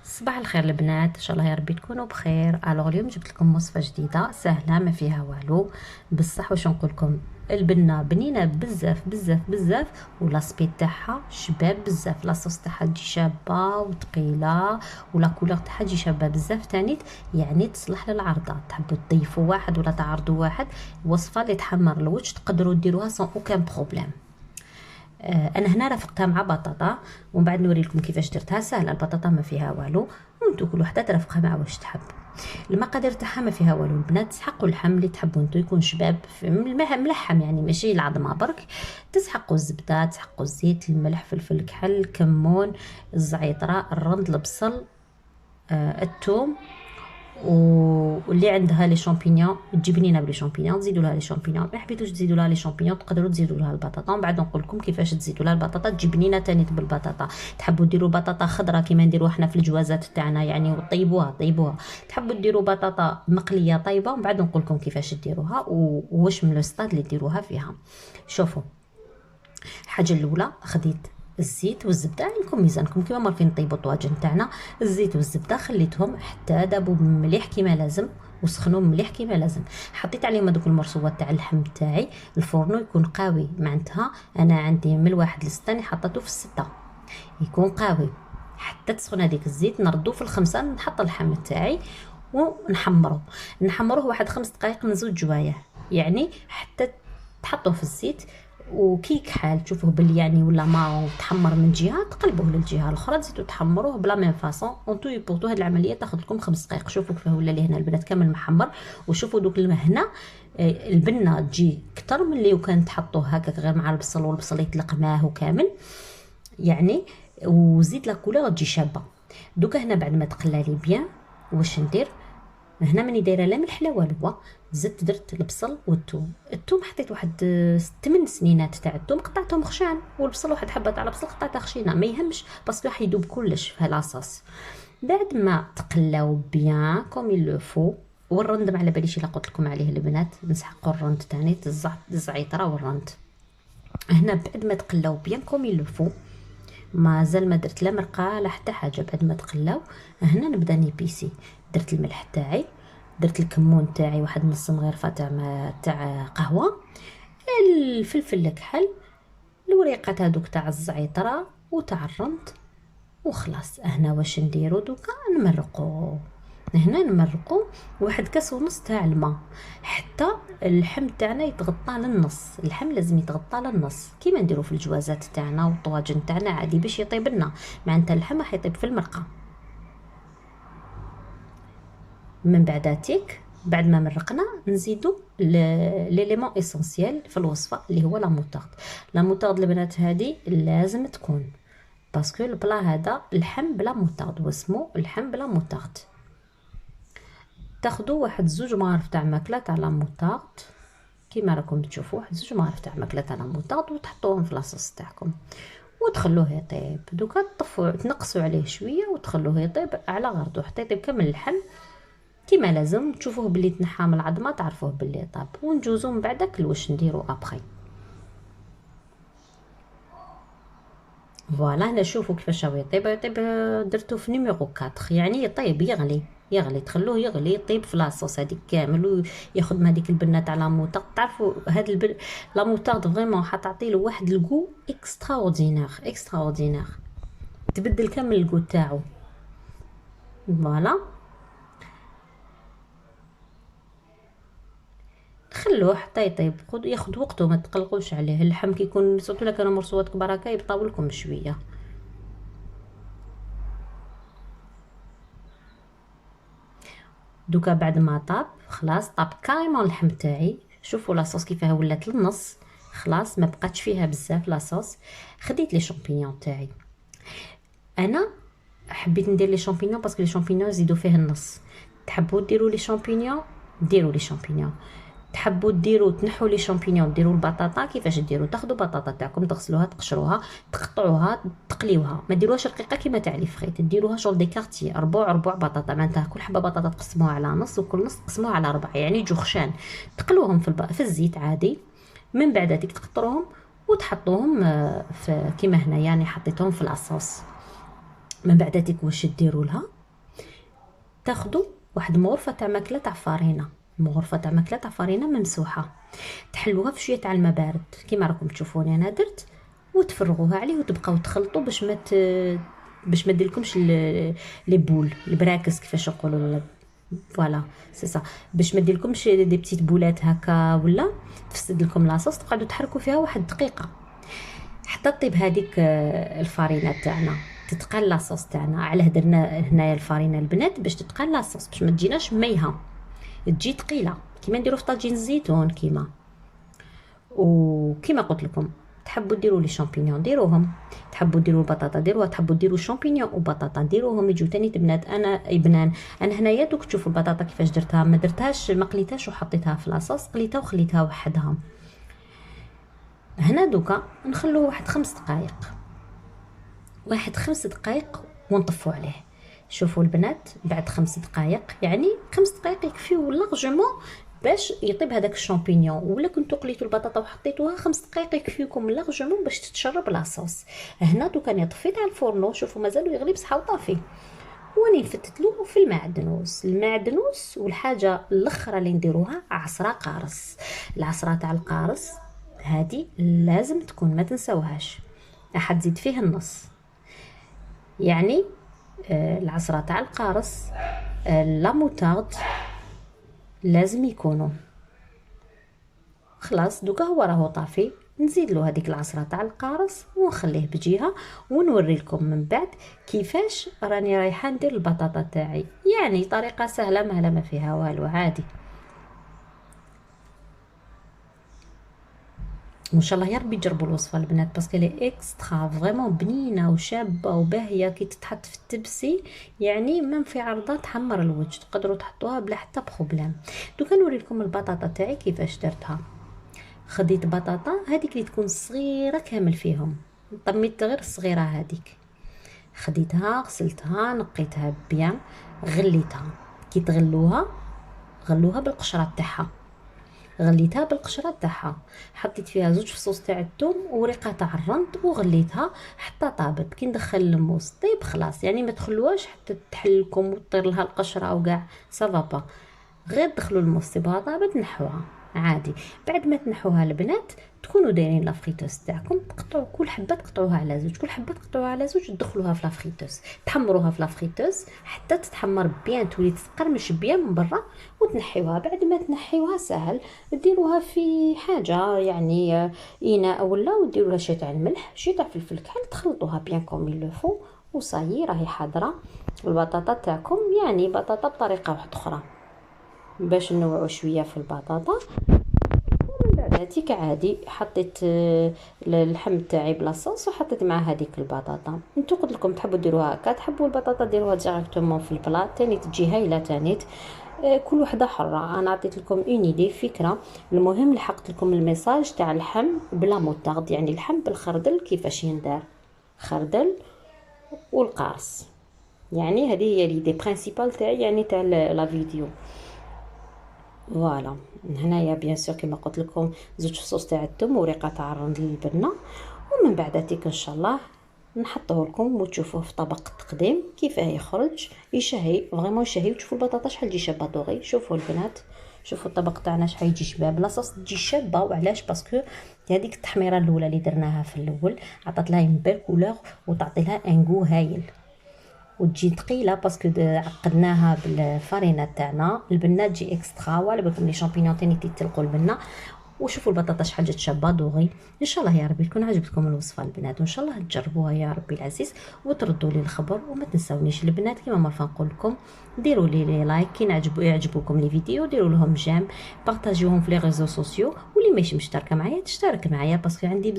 صباح الخير البنات، ان شاء الله يا ربي تكونوا بخير. الوغ اليوم جبت لكم وصفه جديده سهله ما فيها والو بصح. واش نقول لكم، البنه بنينه بزاف بزاف بزاف، والاسبي تاعها شباب بزاف. لاصوص تاعها تجي شابه وثقيله، ولا كولور تاعها تجي شابه بزاف تانيت، يعني تصلح للعرضه. تحبوا تضيفوا واحد ولا تعرضوا واحد، وصفه اللي تحمر الوجه تقدروا ديروها سون اوكان بروبليم. انا هنا رافقتها مع بطاطا، ومن بعد نوري لكم كيفاش درتها. سهله البطاطا ما فيها والو، وانتو كل وحده ترافقها مع واش تحب. المقادير تاعها ما فيها والو البنات. تسحقوا اللحم اللي تحبوا انتو يكون شباب ملحم، يعني ماشي العظمه برك. تسحقوا الزبده، تسحقوا الزيت، الملح، فلفل كحل، الكمون، الزعيطره، الرند، البصل، الثوم. واللي عندها لي شامبينيون تجي بنينه بلي شامبينيون تزيدوا لها لي شامبينيون. ما حبيتوش تزيدوا لها لي شامبينيون تقدروا تزيدوا لها البطاطا، ومن بعد نقول لكم كيفاش تزيدوا لها البطاطا تجي بنينه تاني بالبطاطا. تحبوا ديروا بطاطا خضراء كيما نديروا احنا في الجوازات تاعنا يعني، وطيبوها. تحبوا ديروا بطاطا مقليه طيبه، ومن بعد نقول لكم كيفاش ديروها وواش من لو ستاد اللي ديروها فيها. شوفوا، الحاجه الاولى خديت الزيت والزبده، عندكم ميزانكم كيما ما راكين نطيبوا الطواجن تاعنا. الزيت والزبده خليتهم حتى دابوا مليح كيما لازم، وسخنوا مليح كيما لازم. حطيت عليهم هذوك المرصوات تاع اللحم تاعي. الفرن يكون قوي معناتها، انا عندي من 1 ل6 حطيته في 6 يكون قوي حتى تسخن هذيك الزيت. نردو في 5 نحط اللحم تاعي ونحمروه واحد 5 دقائق من 2 جوايه، يعني حتى تحطوه في الزيت. وكي كحال تشوفوه بلي يعني ولا ما تحمر من جهه تقلبوه للجهه الاخرى، تزيدوا تحمروه بلا ميم فاصون. اونتو يبورتو هاد العمليه تاخذ لكم 5 دقائق. شوفوا كيف ولا لي هنا البنات كامل محمر. وشوفوا دوك هنا البنه تجي اكثر من اللي وكان تحطوه هكاك غير مع البصل، والبصل يطلق معاه كامل يعني. وزيد لا كولور تجي شابه. دوكا هنا بعد ما تقلالي بيان واش ندير هنا؟ ماني دايره لا ملح لا والو. زدت درت البصل والثوم. الثوم حطيت واحد 8 سنينات تاع الثوم قطعتهم خشان، والبصل واحد حبه تاع البصل قطعتها خشينه، ما يهمش باسكو راح يذوب كلش في لاصوص. بعد ما تقلاو بيان كوم يلو فو، والرند ما على باليش الا قلت لكم عليه البنات، نسحقوا الرند تاني الزعيطره والرند. هنا بعد ما تقلاو بيان كوم يلو فو، مازال ما درت لا مرقه لا حتى حاجه. بعد ما تقلاو هنا نبدا نيبيسي. درت الملح تاعي، درت الكمون تاعي واحد نص مغرفه تاع قهوه، الفلفل الكحل، الوريقات هذوك تاع الزعيطره وتاع الرند، وخلاص. هنا واش نديرو دوكا؟ نمرقو. هنا نمرقو واحد كاس ونص تاع الماء حتى اللحم تاعنا يتغطى للنص. اللحم لازم يتغطى للنص كيما نديرو في الجوازات تاعنا والطواجن تاعنا عادي باش يطيب لنا، معناتها اللحم راح يطيب في المرقه. من بعداتيك بعد ما مرقنا نزيدو ليليمون اسونسيال في الوصفه اللي هو لا موطارد. لا موطارد البنات هذه لازم تكون، باسكو البلا هذا اللحم بلا موطارد، واسمو اللحم بلا موطارد. تاخدوا واحد 2 مغارف تاع ماكله تاع لا موطارد كيما راكم تشوفوا، واحد 2 مغارف تاع ماكله تاع لا موطارد، وتحطوهم في لاصوص تاعكم وتخلوه يطيب. دوكا تنقصوا عليه شويه وتخلوه يطيب على غرضو حتى يطيب كامل اللحم كيما لازم. تشوفوه بلي تنحى من العظمه تعرفوه بلي طاب. ونجوزو من بعدك لواش نديرو ابخي. فوالا هنا شوفوا كيفاش هو يطيب. درتو في نيميرو 4 يعني يطيب يغلي تخلوه يغلي يطيب في لاصوص هذيك كامل، وياخذ من هذيك البنه تاع لا موطارد. تعرفوا هاد لا موطارد فريمون حتعطي له واحد الكو اكستراوردينير تبدل كامل الكو تاعو. فوالا خلوه حتى يطيب، ياخذ وقته ما تقلقوش عليه. اللحم كيكون سورتو كانوا مرصوات كبار هكا يبطاو لكم شويه. دوكا بعد ما طاب خلاص، طاب كاريمون اللحم تاعي. شوفوا لاصوص كيفاه ولات للنص، خلاص ما بقاتش فيها بزاف لاصوص. خديت لي شامبينيون تاعي. انا حبيت ندير لي شامبينيون باسكو لي شامبينيون يزيدوا فيه النص. تحبوا ديروا لي شامبينيون ديروا لي شامبينيون. تحبوا ديروا تنحوا لي شامبينيون ديروا البطاطا. كيفاش ديروا؟ تاخذوا بطاطا تاعكم تغسلوها تقشروها تقطعوها تقليوها، ما ديروهاش رقيقه كيما تاع لي فريت، ديروها شغل دي كارتي ربع بطاطا، معناتها كل حبه بطاطا تقسموها على نص وكل نص تقسموها على 4 يعني يجوا خشان. تقلوهم في الزيت عادي. من بعد هذيك تقطروهم وتحطوهم في كيما هنا يعني حطيتهم في العصاص. من بعد هذيك واش ديروا لها؟ تاخدوا واحد مغرفه تاع ماكله تاع فارينه، مغرفه تاع ماكله تاع فارينه ممسوحه، تحلوها في شويه تاع الماء بارد كيما راكم تشوفوني انا درت، وتفرغوها عليه وتبقاو تخلطوا باش ما ديرلكمش لي بول البراكس كيفاش نقولوا، فوالا سي صا، باش ما ديرلكمش دي بتيت بولات هكا ولا تفسد لكم لاصوص، تقعدوا تحركوا فيها واحد دقيقه حتى طيب هذيك الفارينه تاعنا تتقل لاصوص تاعنا. علاه درنا هنايا الفارينه البنات باش تتقل لاصوص، باش ما تجيناش ميها، تجي ثقيله كيما نديروا في طاجين الزيتون كيما. وكيما قلت لكم تحبوا ديروا لي شامبينيون ديروهم، تحبوا ديروا البطاطا ديروها، تحبوا ديروا شامبينيون وبطاطا ديروهم يجوا تاني بنات. انا ابنان انا هنايا دوك تشوفوا البطاطا كيفاش درتها، ما درتهاش ما قليتهاش وحطيتها في لاصوص، قليتها وخليتها وحدها. هنا دوكا نخلوه واحد 5 دقائق، واحد 5 دقائق ونطفوا عليه. شوفوا البنات بعد 5 دقائق، يعني 5 دقائق يكفيو لارجمون باش يطيب هذاك الشامبينيون، ولا كنتو قليتوا البطاطا وحطيتوها 5 دقائق يكفيكم لارجمون باش تتشرب لاصوص. هنا دوكا انا طفيت على الفورنو، شوفوا مازالو يغلي بصحه وطافي، واني نفتتلو في المعدنوس. المعدنوس والحاجه الاخرى اللي نديروها عصره قارص. العصره تاع القارص هذه لازم تكون ما تنساوهاش، راح تزيد فيه النص، يعني العصره تاع القارص لا موتارد لازم يكونوا. خلاص دوكا هو راهو طافي، نزيد له هذيك العصره تاع القارص ونخليه بجهه، ونوري لكم من بعد كيفاش راني رايحه ندير البطاطا تاعي. يعني طريقه سهله ما فيها والو، عادي. وان شاء الله يا ربي تجربوا الوصفه البنات، باسكو لي اكسترا فريمون بنينه وشابه وباهيه كي تتحط في التبسي، يعني من في عرضه تحمر الوجه، تقدروا تحطوها بلا حتى بروبليم. دوكا نوري لكم البطاطا تاعي كيفاش درتها. خديت بطاطا هذيك اللي تكون صغيره كامل فيهم، طميت غير الصغيره هذيك، خديتها غسلتها نقيتها بيان، غليتها. كي تغلوها غلوها بالقشره تاعها، غليتها بالقشره تاعها، حطيت فيها 2 فصوص تاع الثوم وريقه تاع الرند وغليتها حتى طابت. كي ندخل الموس طيب خلاص، يعني ما تخلوهاش حتى تحلكم وتطير لها القشره او كاع سافابا، غير دخلوا الموس تبغى طابت نحوها عادي. بعد ما تنحوها البنات تكونوا دايرين لافريتوس تاعكم، تقطعوا كل حبه تقطعوها على زوج، كل حبه تقطعوها على زوج، تدخلوها في لافريتوس، تحمروها في لافريتوس حتى تتحمر بيان، تولي تقرمش بيان من برا، وتنحيوها. بعد ما تنحيوها سهل ديروها في حاجه يعني اناء ولا، وديروا لها شي تاع الملح شي تاع فلفل كحل، تخلطوها بيان كوم يلو فو، وصايي راهي حاضره البطاطا تاعكم. يعني بطاطا بطريقه واحده اخرى باش نوعوا شويه في البطاطا. ومن بعد هاتيك عادي حطيت اللحم تاعي بلاصوص وحطيت مع هذيك البطاطا. نتو قلت لكم تحبوا ديروها هكا، تحبوا البطاطا ديروها ديريكتومون في البلاط تاني تجي هايله تانيت، كل وحده حره. انا عطيت لكم اون ايدي فكره. المهم لحقت لكم الميساج تاع اللحم بلا موتارد، يعني اللحم بالخردل كيفاش يندار، خردل والقارص. يعني هذه هي ليدي برينسيبال تاعي يعني تاع لا فيديو. فوالا هنايا بيان سور كما قلت لكم 2 فصوص تاع الثوم وريقه تاع الرند للبنه. ومن بعد هاتيك ان شاء الله نحطوه لكم وتشوفوه في طبق التقديم كيفاه يخرج، يشهي فريمون يشهي. وتشوفوا البطاطا شحال تجي شابه دوغي. شوفوا البنات، شوفوا الطبق تاعنا شحال يجي شباب، لاصوص تجي شابه. وعلاش؟ باسكو هذيك التحميره الاولى اللي درناها في الاول عطات لها اون بيل كولور وتعطي لها ان غو هايل، وتجي ثقيله باسكو عقدناها بالفارينه تاعنا. البنه تجي اكسترا، وعلى بالكم لي شامبينيون تاني تيتلقوا البنه. وشوفوا البطاطا شحال جات شابه دوغي. ان شاء الله يا ربي تكون عجبتكم الوصفه البنات، وان شاء الله تجربوها يا ربي العزيز وتردوا لي الخبر. وما تنساونيش البنات كيما ما نقول لكم ديروا لي لايك كي يعجبوكم لي فيديو، ديروا لهم جيم، بارطاجيوهم في لي ريزو سوسيو. واللي ماشي مشتركه معايا تشترك معايا باسكو عندي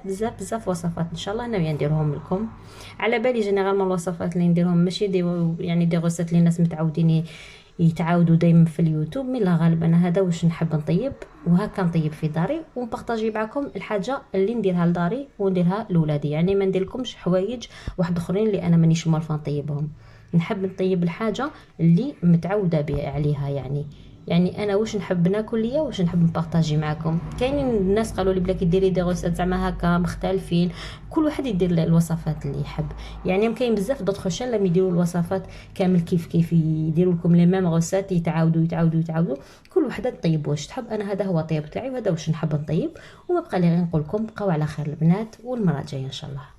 بزاف وصفات ان شاء الله ناويه نديرهم لكم. على بالي جينيرالمون الوصفات اللي نديرهم ماشي يعني دي غوسيت اللي الناس متعودين يتعاودوا دائما في اليوتيوب، من لا غالبا انا هذا واش نحب نطيب وهكا نطيب في داري ونبارطاجي معكم الحاجه اللي نديرها لداري ونديرها لولادي. يعني ما نديرلكمش حوايج واحد اخرين اللي انا مانيش موالفه نطيبهم. نحب نطيب الحاجه اللي متعوده بها عليها، يعني يعني انا واش نحب ناكل ليا واش نحب نبارطاجي معكم. كاينين الناس قالوا لي بلاك ديري دي غوسيت زعما هكا مختلفين، كل واحد يدير الوصفات اللي يحب. يعني كاين بزاف دوطخ شان لما يديروا الوصفات كامل كيف يديروا لكم لي ميم غوسيت، يتعاودوا كل وحده تطيب واش تحب. انا هذا هو الطيب تاعي وهذا واش نحب نطيب. وما بقى لي غير نقول لكم بقاو على خير البنات، والمره الجايه ان شاء الله.